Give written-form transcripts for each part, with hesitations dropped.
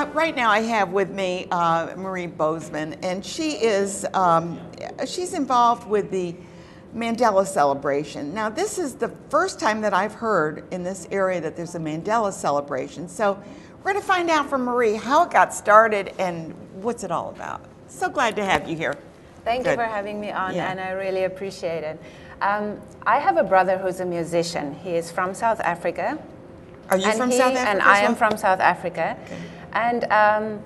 Right now I have with me Marie Bozeman, and she's involved with the Mandela celebration. Now this is the first time that I've heard in this area that there's a Mandela celebration. So we're going to find out from Marie how it got started and what's it all about. So glad to have you here. Thank you for having me on, and I really appreciate it. I have a brother who's a musician. He is from South Africa. Are you from South Africa? And I am from South Africa. Okay. And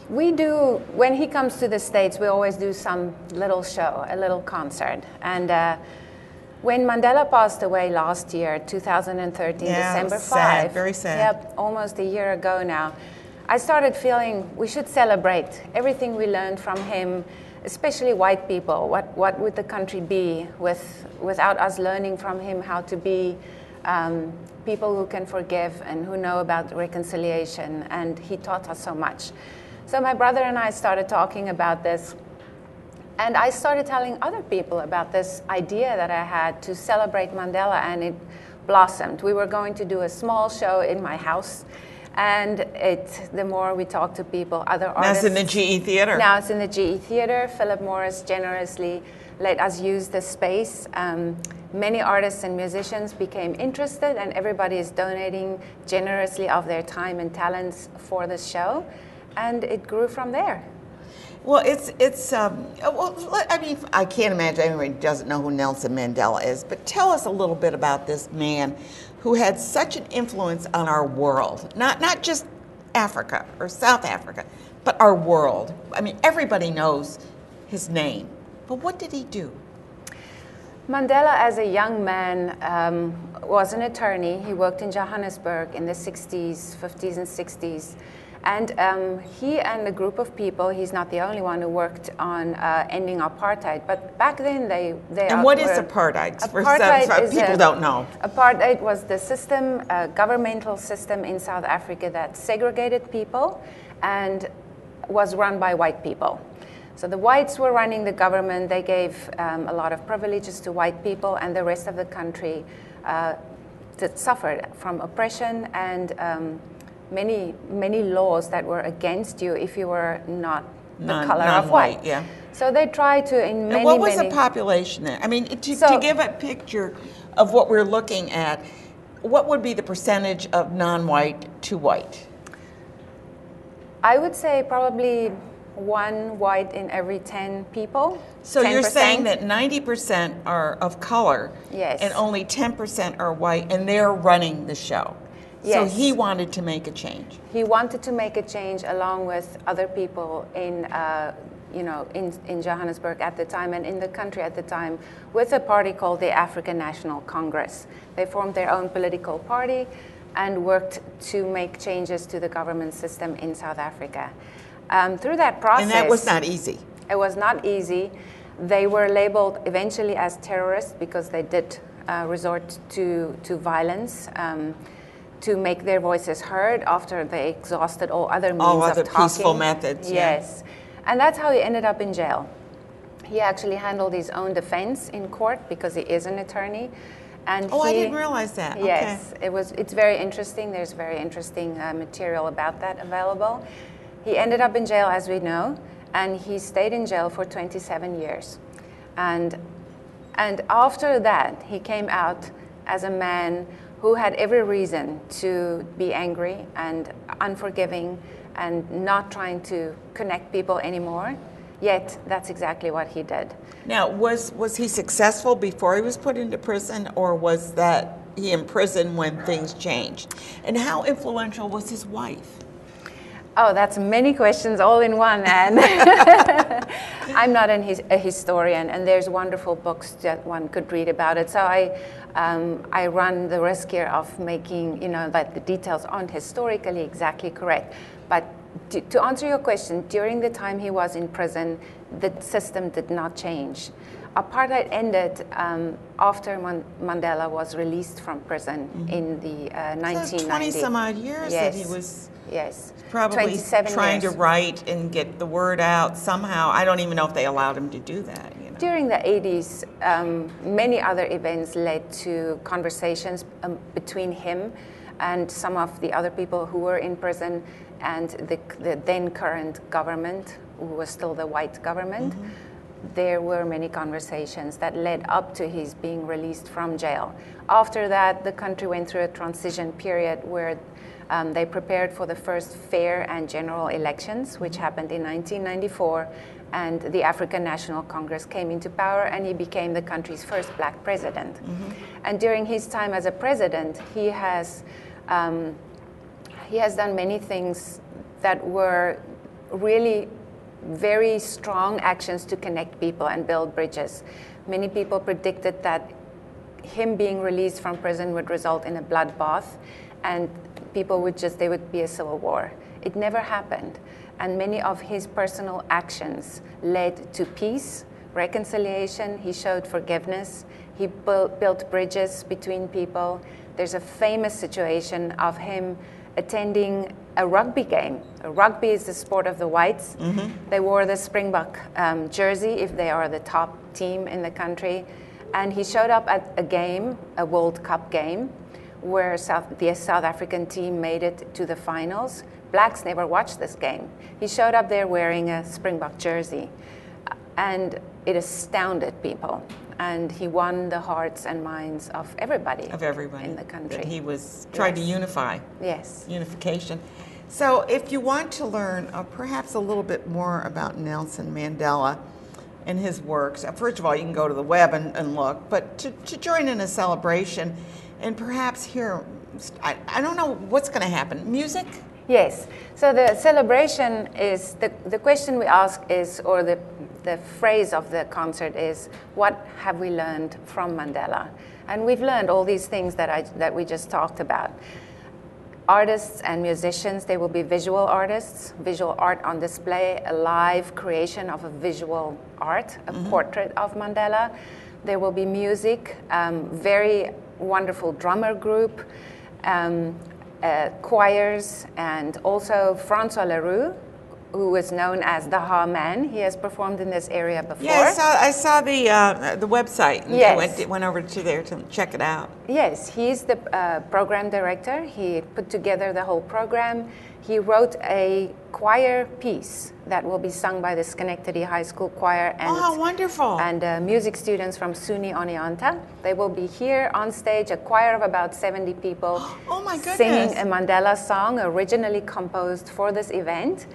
we do, when he comes to the States, we always do some little show, a little concert. And when Mandela passed away last year, 2013, December 5. Sad, very sad. Yep, almost a year ago now. I started feeling we should celebrate everything we learned from him, especially white people. What would the country be without us learning from him how to be people who can forgive and who know about reconciliation, and he taught us so much. So my brother and I started talking about this, and I started telling other people about this idea that I had to celebrate Mandela, and it blossomed. We were going to do a small show in my house, and the more we talked to people, other artists. Now it's in the GE Theater. Now it's in the GE Theater. Philip Morris generously let us use the space. Many artists and musicians became interested, and everybody is donating generously of their time and talents for the show, and it grew from there. Well, I mean, I can't imagine anybody doesn't know who Nelson Mandela is, but tell us a little bit about this man who had such an influence on our world, not just Africa or South Africa, but our world. I mean, everybody knows his name, but what did he do? Mandela, as a young man, was an attorney. He worked in Johannesburg in the 60s, 50s, and 60s. And he and a group of people, he's not the only one who worked on ending apartheid, but back then they And what is apartheid? People don't know. Apartheid was the system, governmental system in South Africa that segregated people and was run by white people. So the whites were running the government. They gave a lot of privileges to white people, and the rest of the country that suffered from oppression and many laws that were against you if you were not the color of white. Yeah. So they tried to in many. And what was the population there? I mean, to give a picture of what we're looking at, what would be the percentage of non-white to white? I would say probably 1 white in every 10 people. So 10%. You're saying that 90% are of color, yes, and only 10% are white, and they're running the show. Yes. So he wanted to make a change. He wanted to make a change along with other people in Johannesburg at the time and in the country at the time, with a party called the African National Congress. They formed their own political party and worked to make changes to the government system in South Africa. Through that process... And that was not easy. It was not easy. They were labeled eventually as terrorists because they did resort to violence to make their voices heard after they exhausted all other means of talking. Peaceful methods. Yes. Yeah. And that's how he ended up in jail. He actually handled his own defense in court because he is an attorney. And I didn't realize that. Yes, okay. It's very interesting. There's very interesting material about that available. He ended up in jail, as we know, and he stayed in jail for 27 years. And after that, he came out as a man who had every reason to be angry and unforgiving and not trying to connect people anymore. Yet, that's exactly what he did. Now, was he successful before he was put into prison, or was that he in prison when things changed? And how influential was his wife? Oh, that's many questions all in one, and I'm not a historian, and there's wonderful books that one could read about it. So I run the risk here of making, that the details aren't historically exactly correct. But to answer your question, during the time he was in prison, the system did not change. Apartheid ended after Mandela was released from prison in the 1990s. So 20 some odd years that he was probably 27 trying years. to write and get the word out somehow. I don't even know if they allowed him to do that. During the 80s, many other events led to conversations between him and some of the other people who were in prison, and the then current government, who was still the white government. There were many conversations that led up to his being released from jail. After that, the country went through a transition period where they prepared for the first fair and general elections, which happened in 1994, and the African National Congress came into power, and he became the country's first black president. And during his time as a president, he has done many things that were really very strong actions to connect people and build bridges. Many people predicted that him being released from prison would result in a bloodbath, and there would be a civil war. It never happened. And many of his personal actions led to peace, reconciliation. He showed forgiveness. He built bridges between people. There's a famous situation of him attending a rugby game. Rugby is the sport of the whites. They wore the Springbok jersey if they are the top team in the country. And he showed up at a game, a World Cup game, where the South African team made it to the finals. Blacks never watched this game. He showed up there wearing a Springbok jersey, and it astounded people. And he won the hearts and minds of everybody in the country. That he was trying to unify. Yes. Unification. So if you want to learn perhaps a little bit more about Nelson Mandela and his works, first of all, you can go to the web and look, but to join in a celebration and perhaps hear, I don't know what's going to happen, music? Yes. So the celebration is, the question we ask is, or the phrase of the concert is, what have we learned from Mandela? And we've learned all these things that we just talked about. Artists and musicians, they will be visual artists, visual art on display, a live creation of a visual art, a portrait of Mandela. There will be music, very wonderful drummer group, choirs, and also Francois Leroux, who is known as the Ha Man. He has performed in this area before. Yeah, I saw the website. Yes. I went over to there to check it out. Yes, he's the program director. He put together the whole program. He wrote a choir piece that will be sung by the Schenectady High School Choir and, how wonderful. And music students from SUNY Oneonta. They will be here on stage, a choir of about 70 people. Oh my goodness. Singing a Mandela song originally composed for this event.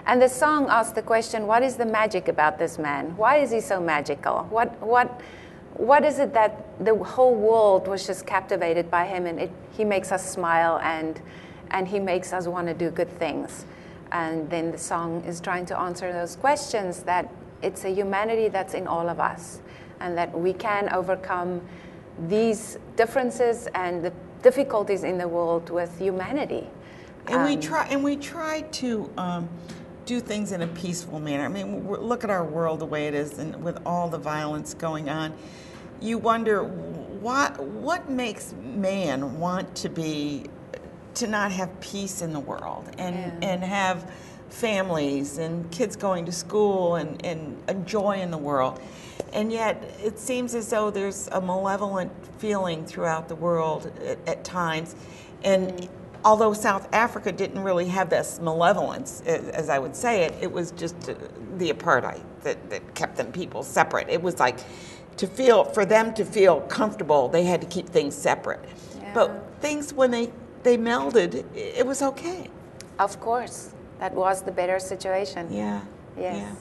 And the song asks the question, what is the magic about this man? Why is he so magical? What is it that the whole world was just captivated by him, and he makes us smile, and he makes us want to do good things? And then the song is trying to answer those questions, that it's a humanity that's in all of us, and that we can overcome these differences and the difficulties in the world with humanity. And we try to do things in a peaceful manner. I mean, look at our world the way it is, and with all the violence going on, you wonder what makes man want to not have peace in the world and have families and kids going to school and a joy in the world. And yet it seems as though there's a malevolent feeling throughout the world at times. And although South Africa didn't really have this malevolence, as I would say it, it was just the apartheid that kept them people separate. It was like for them to feel comfortable, they had to keep things separate. Yeah. But things, when they melded, it was okay. Of course. That was the better situation. Yeah. Yes. Yeah.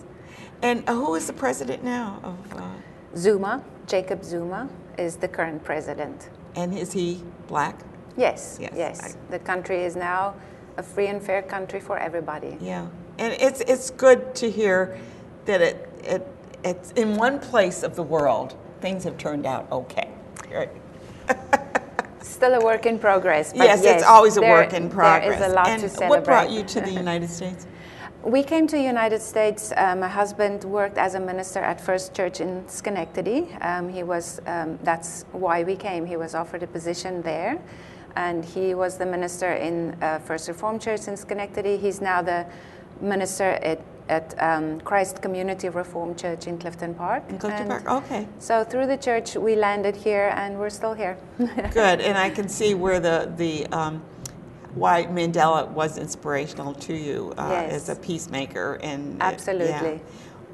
And who is the president now of? Zuma, Jacob Zuma, is the current president. And is he black? Yes. Yes. The country is now a free and fair country for everybody. Yeah. And it's good to hear that it's in one place of the world things have turned out okay. Right. Still a work in progress. But yes, it's always a work in progress. There is a lot and to celebrate. What brought you to the United States? We came to the United States. My husband worked as a minister at First Church in Schenectady. That's why we came. He was offered a position there, and he was the minister in First Reformed Church in Schenectady. He's now the minister at Christ Community Reformed Church in Clifton Park. In Clifton And Park, okay. So through the church, we landed here, and we're still here. Good, and I can see where why Mandela was inspirational to you Yes. as a peacemaker. And Absolutely.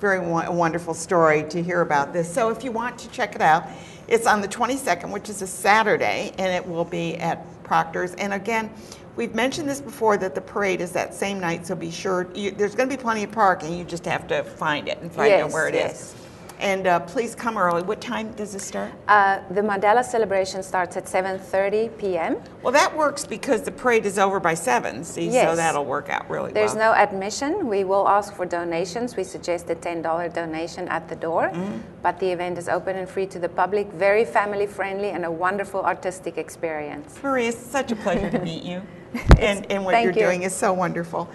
Very wonderful story to hear about this. So if you want to check it out, it's on the 22nd, which is a Saturday, and it will be at Proctor's. And again, we've mentioned this before, that the parade is that same night, so be sure, there's going to be plenty of parking, you just have to find it and find out where it is. And please come early. What time does this start? The Mandela celebration starts at 7:30 p.m. Well, that works because the parade is over by 7, see, Yes. so that'll work out really There's well. no admission. We will ask for donations. We suggest a $10 donation at the door, but the event is open and free to the public, very family friendly, and a wonderful artistic experience. Marie, it's such a pleasure to meet you, and what Thank you're you. doing is so wonderful.